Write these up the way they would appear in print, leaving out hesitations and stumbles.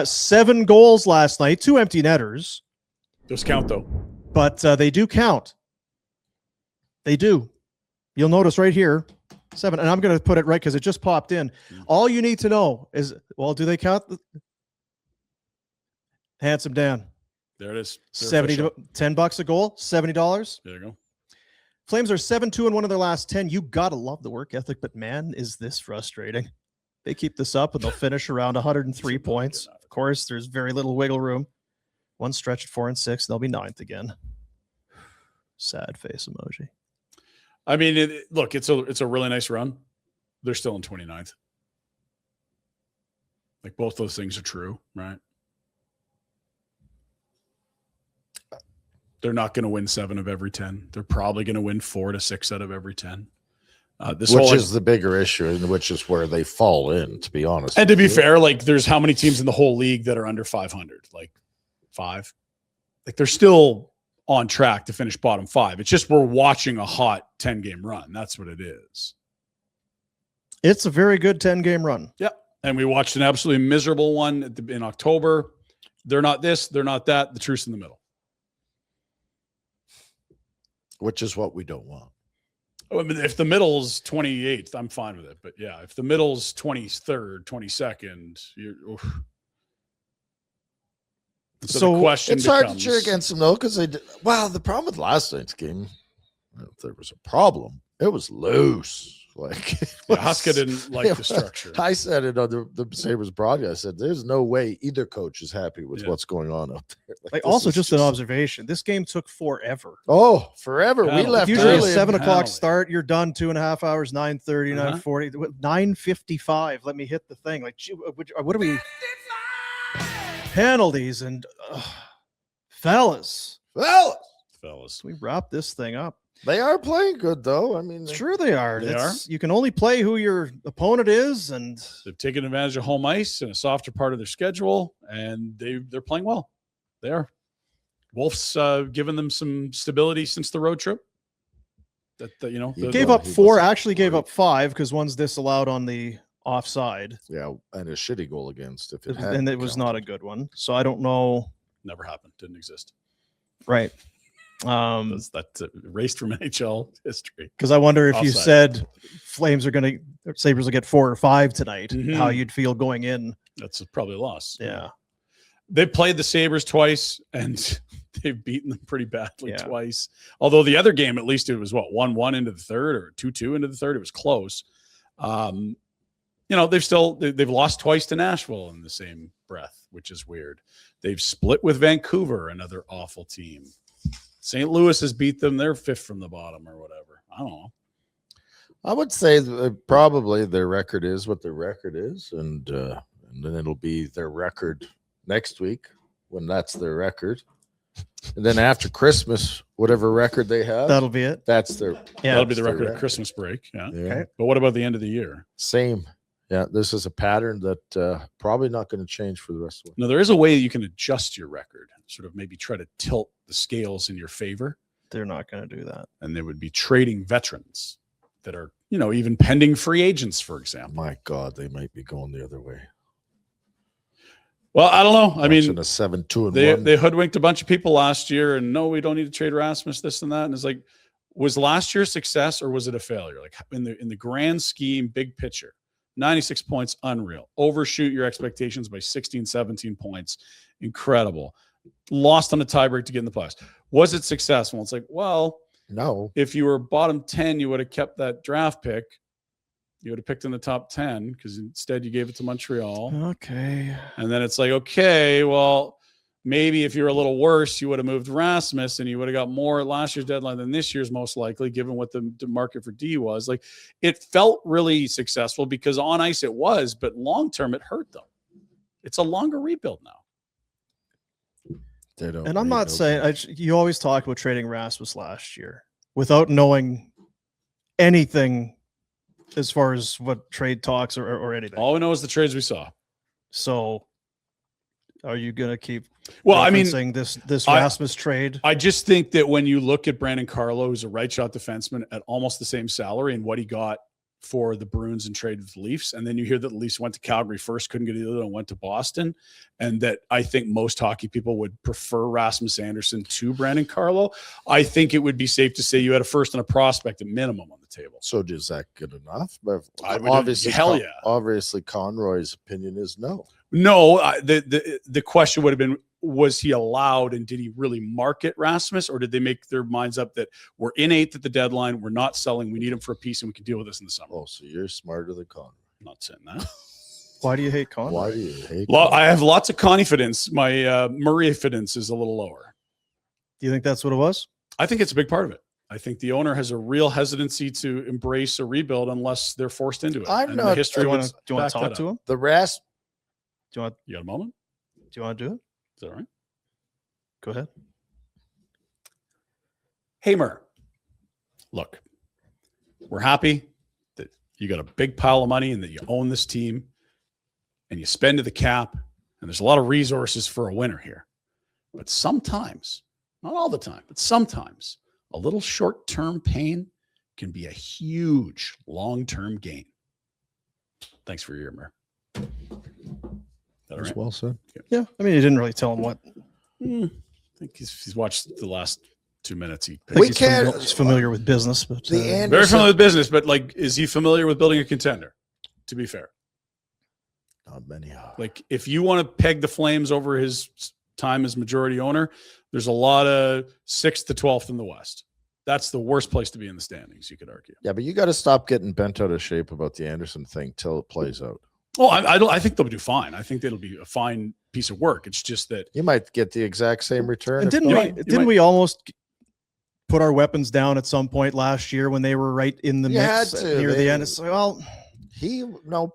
7 goals last night, 2 empty netters. Those count, though. But they do count. They do. You'll notice right here, 7. And I'm going to put it right because it just popped in. All you need to know is, well, do they count? Handsome Dan. There it is. $10 a goal, $70. There you go. Flames are 7-2-1 of their last 10. You got to love the work ethic, but man, is this frustrating. They keep this up and they'll finish around 103 points. Of course, there's very little wiggle room. One stretch at 4 and 6. They'll be 9th again. Sad face emoji. I mean, look, it's a really nice run. They're still in 29th. Like, both those things are true, right? They're not going to win 7 of every 10. They're probably going to win 4 to 6 out of every 10. Which is the bigger issue, and which is where they fall in, to be honest. And to be fair, like, there's how many teams in the whole league that are under 500? Like 5. Like, they're still on track to finish bottom 5. It's just we're watching a hot 10-game run. That's what it is. It's a very good 10-game run. Yeah. And we watched an absolutely miserable one in October. They're not this, they're not that. The truth's in the middle. Which is what we don't want. I mean, if the middle's 28th, I'm fine with it. But yeah, if the middle's 23rd, 22nd, you're. Oof. So the question it's hard to cheer against them though, because they did. Well, the problem with last night's game, if there was a problem, it was loose. Like, Huska didn't like the structure. I said it on the Sabres broadcast. I said, "There's no way either coach is happy with what's going on up there." Like also, just an observation. This game took forever. Oh, forever. We left usually early. A 7 o'clock start. You're done 2.5 hours. 9:30, 9:40, 9:55. Let me hit the thing. Like, what are we? Penalties and fellas. We wrap this thing up. They are playing good, though. I mean, sure they are. They are. You can only play who your opponent is, and they've taken advantage of home ice and a softer part of their schedule, and they're playing well. They are. Wolf's given them some stability since the road trip. He gave up 4. Actually, gave up 5 because one's disallowed on the offside. Yeah, and a shitty goal against. And it was not a good one. So I don't know. Never happened. Didn't exist. Right. That's erased from NHL history. Because I wonder if you said Flames are going to, Sabres will get 4 or 5 tonight, how you'd feel going in. That's probably a loss. Yeah. They played the Sabres twice, and they've beaten them pretty badly twice. Although the other game, at least it was 1-1 into the third or 2-2 into the third. It was close. They've lost twice to Nashville in the same breath, which is weird. They've split with Vancouver, another awful team. St. Louis has beat them. They're 5th from the bottom or whatever. I don't know. I would say probably their record is what their record is, and then it'll be their record next week when that's their record. And then after Christmas, whatever record they have, that'll be it. That's their that'll be the record at Christmas break. Yeah. Okay. But what about the end of the year? Same. Yeah, this is a pattern that probably not going to change for the rest of it. No, there is a way you can adjust your record, sort of maybe try to tilt the scales in your favor. They're not going to do that. And they would be trading veterans that are, even pending free agents, for example. My God, they might be going the other way. Well, I don't know. I mean, a 7-2-1. They hoodwinked a bunch of people last year, and no, we don't need to trade Rasmus, this and that. And it's like, was last year a success or was it a failure? Like in the grand scheme, big picture. 96 points, unreal. Overshoot your expectations by 16, 17 points. Incredible. Lost on a tiebreak to get in the playoffs. Was it successful? It's like, well, no. If you were bottom 10, you would have kept that draft pick. You would have picked in the top 10 because instead you gave it to Montreal. Okay. And then it's like, okay, well, maybe if you're a little worse, you would have moved Rasmus and you would have got more at last year's deadline than this year's, most likely, given what the market for D was. Like, it felt really successful because on ice it was, but long term it hurt them. It's a longer rebuild now. And I'm not saying you always talk about trading Rasmus last year without knowing anything as far as what trade talks or anything. All we know is the trades we saw. So are you going to keep saying this Rasmus trade? I just think that when you look at Brandon Carlo, who's a right shot defenseman at almost the same salary, and what he got for the Bruins and traded with the Leafs. And then you hear that the Leafs went to Calgary first, couldn't get it and went to Boston. And that I think most hockey people would prefer Rasmus Andersson to Brandon Carlo. I think it would be safe to say you had a first and a prospect at minimum on the table. So is that good enough? But I would- obviously, hell yeah. Obviously, Conroy's opinion is no. No, the question would have been, was he allowed and did he really market Rasmus, or did they make their minds up that we're in 8th at the deadline, we're not selling, we need him for a piece and we can deal with this in the summer? Oh, so you're smarter than Conroy. I'm not saying that. Why do you hate Conroy? Why do you hate I have lots of confidence. My Murray-fidence is a little lower. Do you think that's what it was? I think it's a big part of it. I think the owner has a real hesitancy to embrace a rebuild unless they're forced into it. I'm And not- the history Do you would want to back talk that to up. him? the rest? Do You got a moment? you want to do it? Is that all right? Go ahead. Hey, Mur, look, we're happy that you got a big pile of money and that you own this team and you spend to the cap, and there's a lot of resources for a winner here. But sometimes, not all the time, but sometimes a little short-term pain can be a huge long-term gain. Thanks for your ear, Mur. Is that all That's right? well said. Yeah. I mean, you didn't really tell him what. I think he's watched the last 2 minutes. I think We he's can't- he's familiar with business, but The Very Anderson- familiar with business, but like, is he familiar with building a contender? To be fair, Not many are. like if you want to peg the Flames over his time as majority owner, there's a lot of 6th to 12th in the West. That's the worst place to be in the standings, you could argue. Yeah, but you got to stop getting bent out of shape about the Anderson thing till it plays out. Oh, I think they'll do fine. I think it'll be a fine piece of work. It's just that You might get the exact same return. and if didn't not- we? might- you Didn't might- we almost put our weapons down at some point last year when they were right in the You mix had to. near the They- end? It's like, well,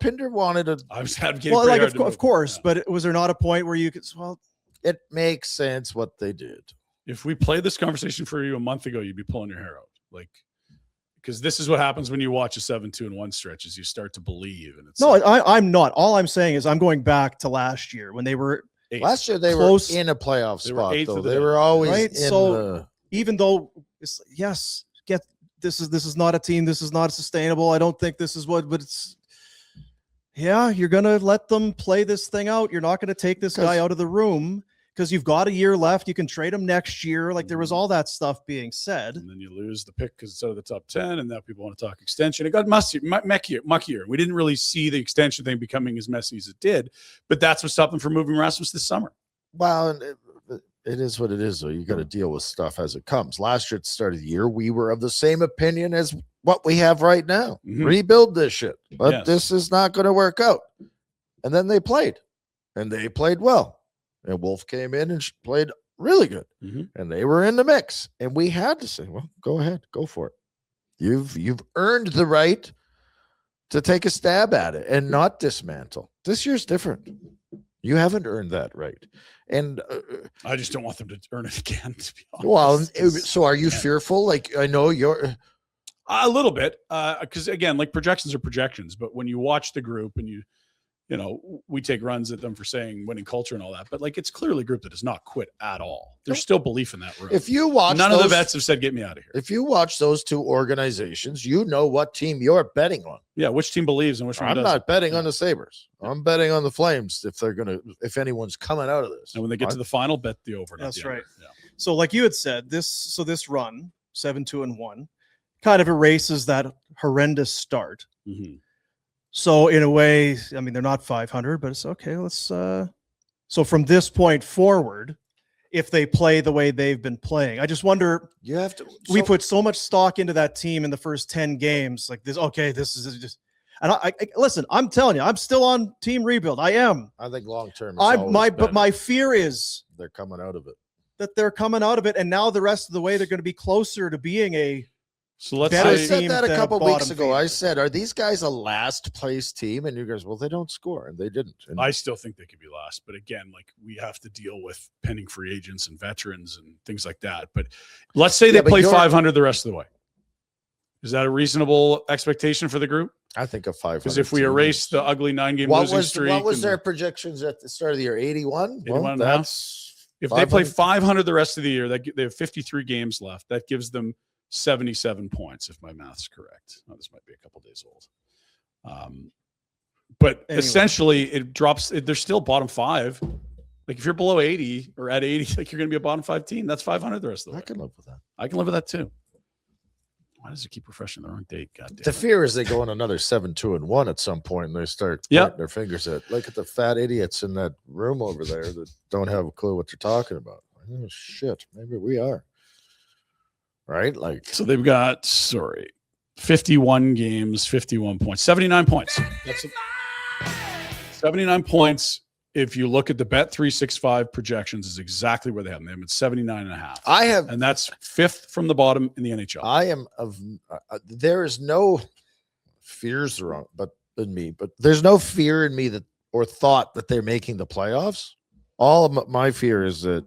Pinder wanted a. I was advocating. well, pretty like hard to of move. course, Yeah. but was there not a point where you could? Well, It makes sense what they did. If we played this conversation for you a month ago, you'd be pulling your hair out, like, because this is what happens when you watch a 7-2-1 stretch: is you start to believe, and it's no, like I'm not. All I'm saying is I'm going back to last year when they were, 8th. Last year they Close. were in a playoff They were spot, 8th though. of the They were division. always Right, in so- the. even though it's yes, get this is not a team. This is not sustainable. I don't think this is what, but it's. Yeah, you're gonna let them play this thing out. You're not gonna take this guy out of the room because you've got a year left. You can trade him next year. Like there was all that stuff being said. and then you lose the pick because it's out of the top 10, and now people want to talk extension. It got muckier. We didn't really see the extension thing becoming as messy as it did, but that's what stopped them from moving Rasmus this summer. Well, and it is what it is, though. You got to deal with stuff as it comes. Last year at the start of the year, we were of the same opinion as what we have right now. Mhm. Rebuild this shit, but Yes. this is not going to work out. And then they played, and they played well. And Wolf came in and played really good, Mhm. and they were in the mix. And we had to say, "Well, go ahead, go for it. You've earned the right to take a stab at it and not dismantle. This year's different. You haven't earned that right." And I just don't want them to earn it again. To be honest, well, It's- so are you fearful? Like, I know you're. a little bit, because again, like projections are projections, but when you watch the group and you know, we take runs at them for saying winning culture and all that, but like it's clearly a group that does not quit at all. There's still belief in that room. If you watch, None of the those- vets have said, "Get me out of here." If you watch those two organizations, you know what team you're betting on. Yeah, which team believes and which one I'm doesn't. not betting on the Sabres. I'm betting on the Flames if anyone's coming out of this. And when they get to the final, bet the over. not That's the under. right. Yeah. So, like you had said, this run 7-2-1 kind of erases that horrendous start. Mhm. So in a way, I mean, they're not 500, but it's okay. Let's so from this point forward, if they play the way they've been playing, I just wonder, You have to. we put so much stock into that team in the first 10 games. Like this, okay, this is just, and I listen, I'm telling you, I'm still on team rebuild. I am. I think long term. But my fear is they're coming out of it. that they're coming out of it, and now the rest of the way they're going to be closer to being a So let's Better I say said team that a than a couple bottom weeks ago. I feeder. said, "Are these guys a last place team?" And you guys, well, they don't score, and they didn't. And I still think they could be last, but again, like we have to deal with pending free agents and veterans and things like that. But let's say Yeah, they but play you're- 500 the rest of the way. Is that a reasonable expectation for the group? I think a 500. Because if we erase the ugly 9-game what losing was streak, what was and their projections at the start of the year? 81. 81 and a half? That's if they play 500. 500 the rest of the year, they have 53 games left. That gives them 77 points, if my math's correct. Oh, this might be a couple days old. But Anyway. Essentially, it drops. They're still bottom 5. Like if you're below 80 or at 80, like you're going to be a bottom 5 team. That's 500 the rest of the way. I can live with that. I can live with that too. Why does it keep refreshing the wrong date? God damn The it. fear is they go on another 7-2-1 at some point, and they start Yep. pointing their fingers at. Look at the fat idiots in that room over there that don't have a clue what they're talking about. Oh, shit, maybe we are. Right? Like, So they've got 51 games, 51 points, 79 points. That's 79 points. If you look at the Bet365 projections, is exactly where they have them. They have them at 79.5. I have, And that's 5th from the bottom in the NHL. I am of. There is no fears wrong, but in me, but there's no fear in me that or thought that they're making the playoffs. All of my fear is that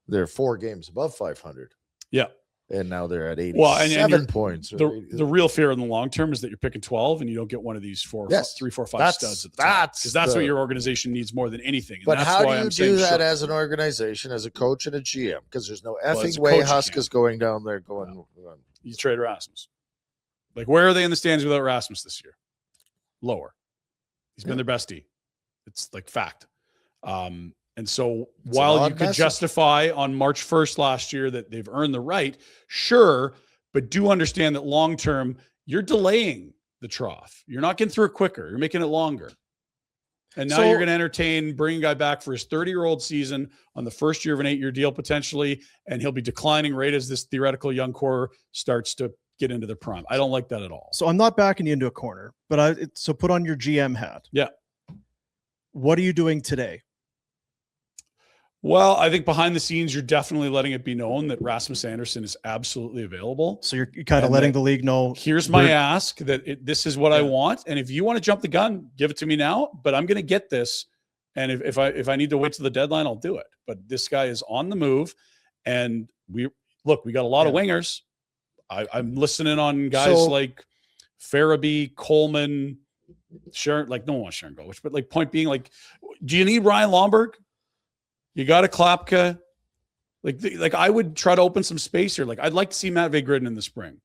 they're 4 games above 500. Yeah. And now they're at 87 Well, and points. The real fear in the long term is that you're picking 12 and you don't get one of these 3, 4, 5 studs at the top. Because that's what your organization needs more than anything. And But that's how why do you I'm do saying that as an organization, as a coach and a GM? Because there's no Well, as effing a way coach, you Husk can't. is going down there going. You trade Rasmus. Like, where are they in the stands without Rasmus this year? Lower. He's been their bestie. It's like fact. And so while you could justify on March 1st last year that they've earned the right, sure, but do understand that long term, you're delaying the trough. You're not getting through it quicker. You're making it longer. And now you're going to entertain bringing a guy back for his 30-year-old season on the first year of an 8-year deal potentially, and he'll be declining right as this theoretical young core starts to get into their prime. I don't like that at all. So I'm not backing you into a corner, but so put on your GM hat. Yeah. What are you doing today? Well, I think behind the scenes, you're definitely letting it be known that Rasmus Andersson is absolutely available. So you're kind of letting the league know. Here's my ask that this is what I want. And if you want to jump the gun, give it to me now, but I'm going to get this. And if I need to wait till the deadline, I'll do it. But this guy is on the move. And we got a lot of wingers. I'm listening on guys like Farabee, Coleman, Sharon, like no one wants Sharon Golich, but like point being, like, do you need Ryan Lomberg? You got a Klapka. Like I would try to open some space here. Like I'd like to see Matvey Gridden in the spring.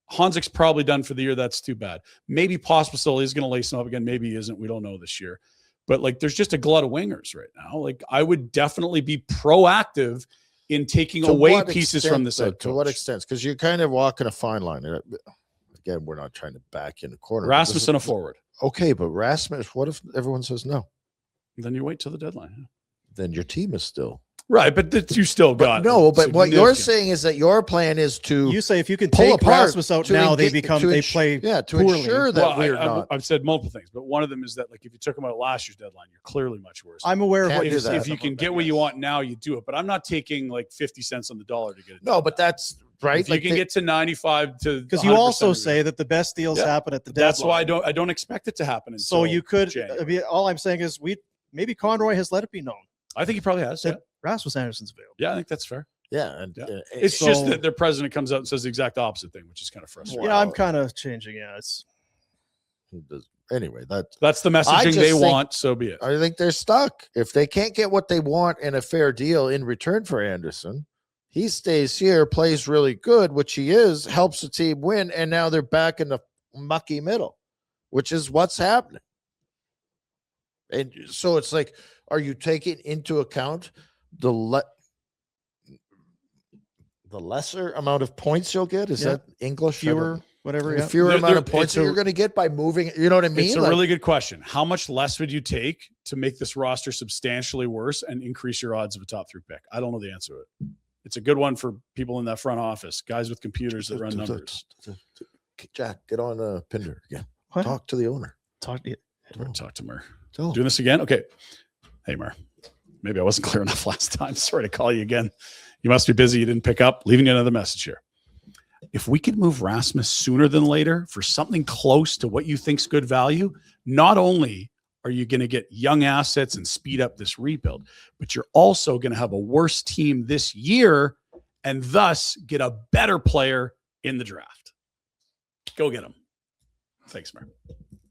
Hansik's probably done for the year. That's too bad. Maybe Pospisil is going to lace him up again. Maybe he isn't. We don't know this year. But like there's just a glut of wingers right now. Like I would definitely be proactive in taking away pieces from this. To what extent? Because you're kind of walking a fine line. Again, we're not trying to back in the corner. Rasmus and a forward. Okay, but Rasmus, what if everyone says no? Then you wait till the deadline. Then your team is still right, but you still got But what you're saying is that your plan is to you say if you can pull take apart Rasmus out now, they play to poorly. ensure that we're not. I've said multiple things, but one of them is that like if you took him out at last year's deadline, you're clearly much worse. I'm aware of what you're saying. If you can get what you want now, you do it. But I'm not taking like 50 cents on the dollar to get it. No, but that's right. If you can get to 95 to because you also say that the best deals happen at the deadline. That's why I don't expect it to happen. So you could. All I'm saying is maybe Conroy has let it be known. I think he probably has. Yeah. Rasmus Andersson's available. Yeah, I think that's fair. Yeah, and it's just that their president comes out and says the exact opposite thing, which is kind of frustrating. Yeah, I'm kind of changing. Yeah, it's anyway. That's the messaging they want. So be it. I think they're stuck. If they can't get what they want in a fair deal in return for Andersson, he stays here, plays really good, which he is, helps the team win, and now they're back in the mucky middle, which is what's happening. And so it's like, are you taking into account the lesser amount of points you'll get? Is that English? Fewer, whatever. The fewer amount of points that you're going to get by moving. You know what I mean? It's a really good question. How much less would you take to make this roster substantially worse and increase your odds of a top 3 pick? I don't know the answer to it. It's a good one for people in that front office, guys with computers that run numbers. Jack, get on Pinder again. What? Talk to the owner. Talk to Mer. Doing this again? Okay. Hey, Mer. Maybe I wasn't clear enough last time. Sorry to call you again. You must be busy. You didn't pick up. Leaving you another message here. If we could move Rasmus sooner than later for something close to what you think's good value, not only are you going to get young assets and speed up this rebuild, but you're also going to have a worse team this year and thus get a better player in the draft. Go get him. Thanks, Mer.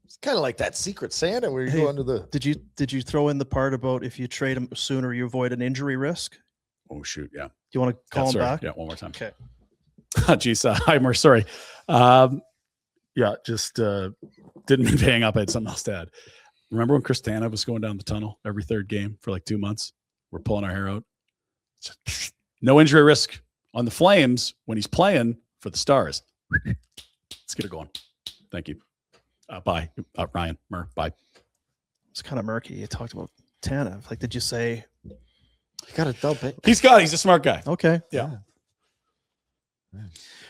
It's kind of like that Secret Santa where you go under the. Did you throw in the part about if you trade him sooner, you avoid an injury risk? Oh shoot, yeah. Do you want to call him back? Yeah, one more time. Okay. Geez, Heimer, sorry. Yeah, just didn't mean to hang up. I had something else to add. Remember when Chris Tanev was going down the tunnel every third game for like 2 months? We're pulling our hair out. No injury risk on the Flames when he's playing for the Stars. Let's get it going. Thank you. Bye. Ryan, Murr, bye. It's kind of murky. You talked about Tanev. Like, did you say? You got to dump it. He's a smart guy. Okay. Yeah.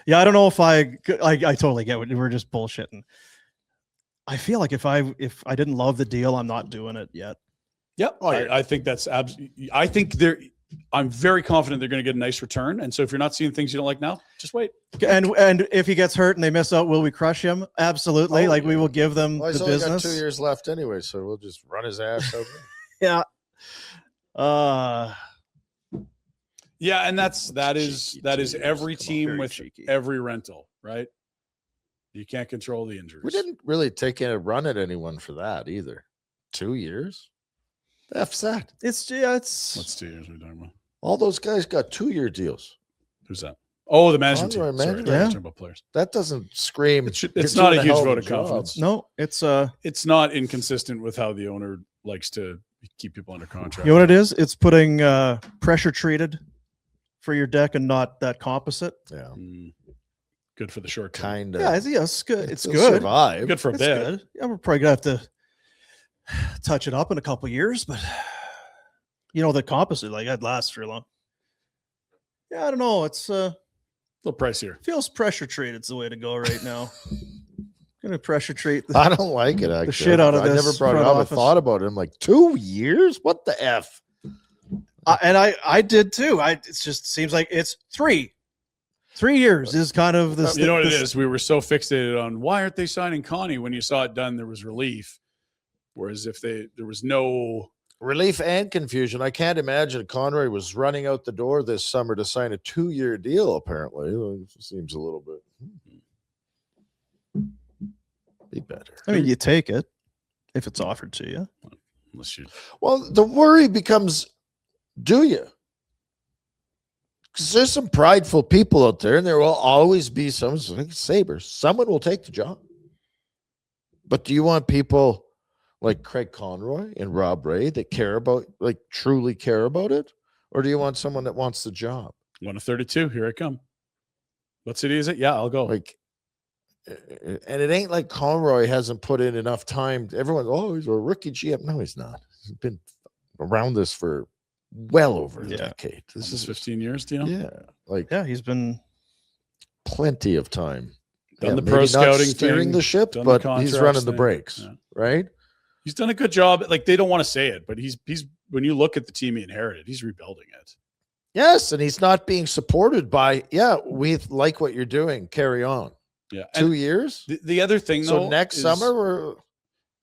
Yeah, I don't know if I totally get what we're just bullshitting. I feel like if I didn't love the deal, I'm not doing it yet. Yep. I think that's absolutely. I think I'm very confident they're going to get a nice return. And so if you're not seeing things you don't like now, just wait. And if he gets hurt and they miss out, will we crush him? Absolutely. We will give them Well, he's the only business. got 2 years left anyway, so we'll just run his ass over. Yeah. Yeah, and that is every team very with cheeky. every rental, right? You can't control the injuries. We didn't really take a run at anyone for that either. 2 years? The F's that. It's What's 2 years we're talking about? All those guys got 2-year deals. Who's that? Oh, the management team. Conroy Sorry, management. we're Yeah. talking about players. That doesn't scream. It's you're not doing a huge hell vote a of job. confidence. no, it's It's not inconsistent with how the owner likes to keep people under contract. you know what it is? It's putting pressure treated for your deck and not that composite. Yeah, Good for the short term. kind of. Yeah, it's good. It's It'll good. Survive. Good for a It's bit. good. Yeah, we're probably gonna have to touch it up in a couple of years, but the composite that lasts for long. Yeah, I don't know. It's A little pricier. feels pressure treated's the way to go right now. Gonna pressure treat I don't like it. Actually, shit out of I never this brought it front up. office. I thought about it. I'm like, 2 years? What the f? and I did too. It just seems like it's 3 years is kind of this. You know what it is? We were so fixated on why aren't they signing Connie? When you saw it done, there was relief. Whereas if there was no Relief and confusion. I can't imagine Conroy was running out the door this summer to sign a 2-year deal. Apparently, it seems a little bit. Be better. I mean, you take it if it's offered to you. unless you Well, the worry becomes, do you? Because there's some prideful people out there, and there will always be some like Sabres. Someone will take the job. But do you want people like Craig Conroy and Rob Ray that care about, truly care about it? Or do you want someone that wants the job? 132, here I come. What city is it? Yeah, I'll go. And it ain't like Conroy hasn't put in enough time. Everyone, he's a rookie GM. No, he's not. He's been around this for well over a decade. This is 15 years, do you know? Yeah, He's been plenty of time. Done the maybe pro not scouting steering thing, the ship, done the but he's contracts running the thing. brakes, Yeah. right? He's done a good job. They don't want to say it, but he's when you look at the team he inherited, he's rebuilding it. Yes, and he's not being supported by, we like what you're doing. Carry on. Yeah. 2 And years. the other thing, though, So next is summer,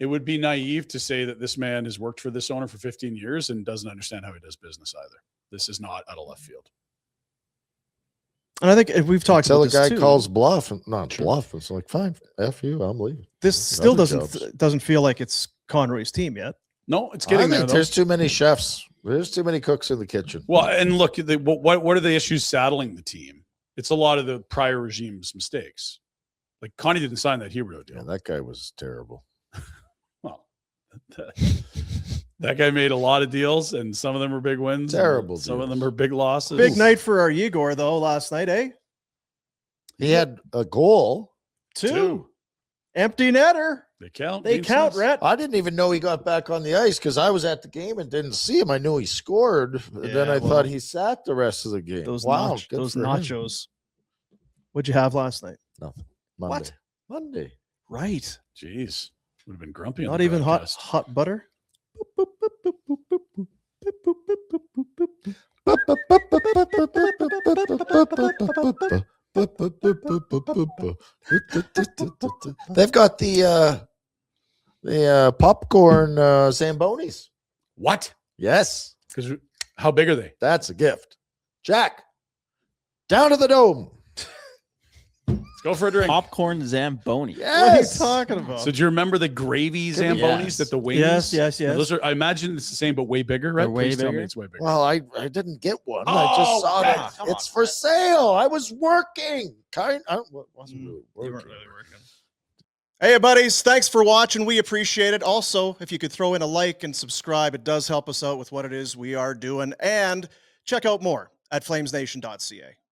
it would be naive to say that this man has worked for this owner for 15 years and doesn't understand how he does business either. This is not out of left field. and I think if we've talked until about the this guy too, calls bluff, and not bluff. It's like, fine, F you, I'm leaving. this still other jobs. doesn't feel like it's Conroy's team yet. No, it's I getting think there, though. there's too many chefs. There's too many cooks in the kitchen. Well, and look, what are the issues saddling the team? It's a lot of the prior regime's mistakes. Like Connie didn't sign that hero deal. Yeah, that guy was terrible. Well, that guy made a lot of deals, and some of them were big wins. and Terrible Some of deals. them are big losses. Big night for our Igor though last night, eh? He had a goal. Two. Empty netter. They count. They Dean count, says. Rhett. I didn't even know he got back on the ice because I was at the game and didn't see him. I knew he scored. Yeah, Then I well, thought he sat the rest of the game. Those wow, good those for him. nachos. What'd you have last night? Nothing. What? Monday. Right. Jeez, would have been grumpy. on Not the even broadcast. hot butter. They've got the popcorn Zambonis. What? Yes, Because how big are they? that's a gift. Jack, down to the dome. Let's go for a drink. Popcorn Zamboni. What are you Yes. talking about? So do you remember the gravy Could be- Zambonis Yes. that the wings? Yes. Those are, I imagine it's the same, but way bigger, right? They're way Please tell me bigger. it's way bigger. Well, I didn't get one. I Oh, just saw man, that come it's on, for man. sale. I was working. I wasn't really You working. weren't really working. Hey, buddies, thanks for watching. We appreciate it. Also, if you could throw in a like and subscribe, it does help us out with what it is we are doing. And check out more at flamesnation.ca.